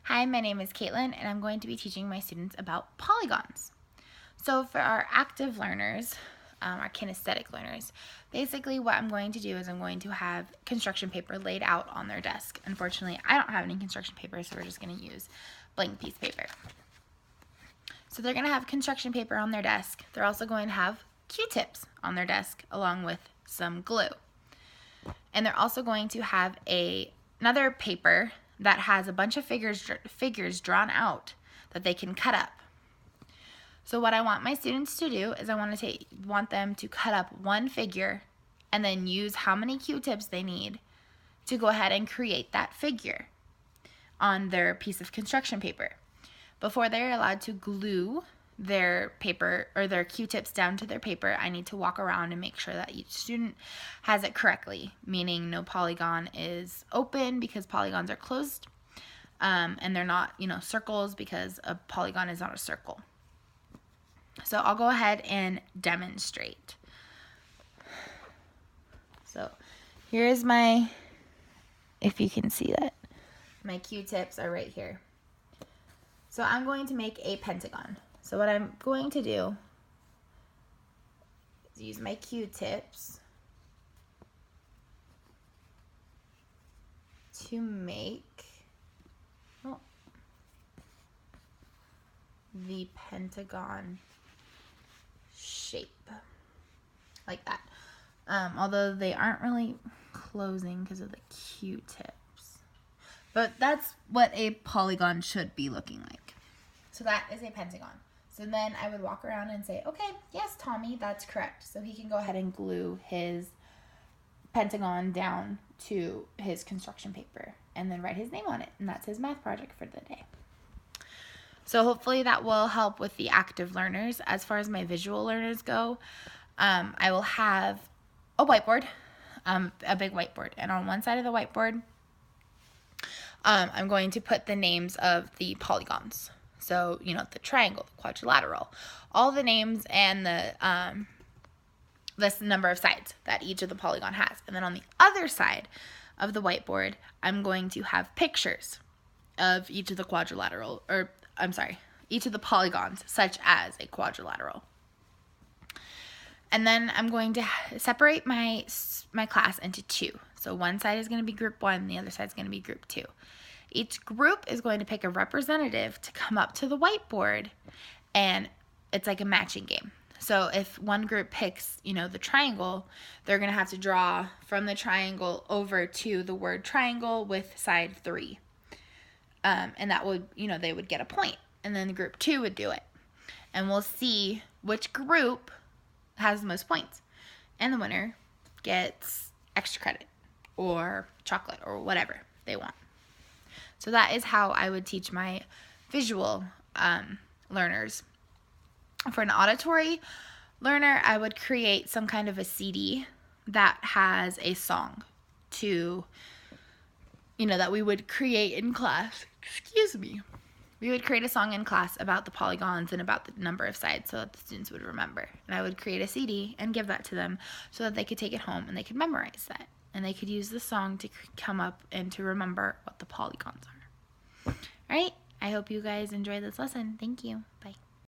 Hi, my name is Kaitlin, and I'm going to be teaching my students about polygons. So for our active learners, our kinesthetic learners, basically what I'm going to do is I'm going to have construction paper laid out on their desk. Unfortunately, I don't have any construction paper, so we're just going to use blank piece of paper. So they're going to have construction paper on their desk. They're also going to have Q-tips on their desk along with some glue. And they're also going to have another paper that has a bunch of figures drawn out that they can cut up. So what I want my students to do is I want them to cut up one figure and then use how many Q-tips they need to go ahead and create that figure on their piece of construction paper. Before they're allowed to glue their paper or their Q-tips down to their paper, I need to walk around and make sure that each student has it correctly, meaning no polygon is open because polygons are closed, and they're not, circles because a polygon is not a circle. So I'll go ahead and demonstrate. So here's if you can see that, my Q-tips are right here. So I'm going to make a pentagon. So what I'm going to do is use my Q-tips to make the pentagon shape, like that. Although they aren't really closing because of the Q-tips. But that's what a polygon should be looking like. So that is a pentagon. So then I would walk around and say, okay, yes, Tommy, that's correct. So he can go ahead and glue his pentagon down to his construction paper and then write his name on it. And that's his math project for the day. So hopefully that will help with the active learners. As far as my visual learners go, I will have a whiteboard, a big whiteboard. And on one side of the whiteboard, I'm going to put the names of the polygons. So, the triangle, the quadrilateral, all the names and the this number of sides that each of the polygon has. And then on the other side of the whiteboard, I'm going to have pictures of each of the each of the polygons, such as a quadrilateral. And then I'm going to separate my class into two. So one side is going to be group 1, the other side is going to be group 2. Each group is going to pick a representative to come up to the whiteboard, and it's like a matching game. So if one group picks, the triangle, they're going to have to draw from the triangle over to the word triangle with side 3. And that would, they would get a point. And then the group 2 would do it. And we'll see which group has the most points. And the winner gets extra credit or chocolate or whatever they want. So that is how I would teach my visual learners. For an auditory learner, I would create some kind of a CD that has a song that we would create in class. Excuse me. We would create a song in class about the polygons and about the number of sides so that the students would remember. And I would create a CD and give that to them so that they could take it home and they could memorize that. And they could use the song to come up and to remember what the polygons are. All right, I hope you guys enjoyed this lesson. Thank you. Bye.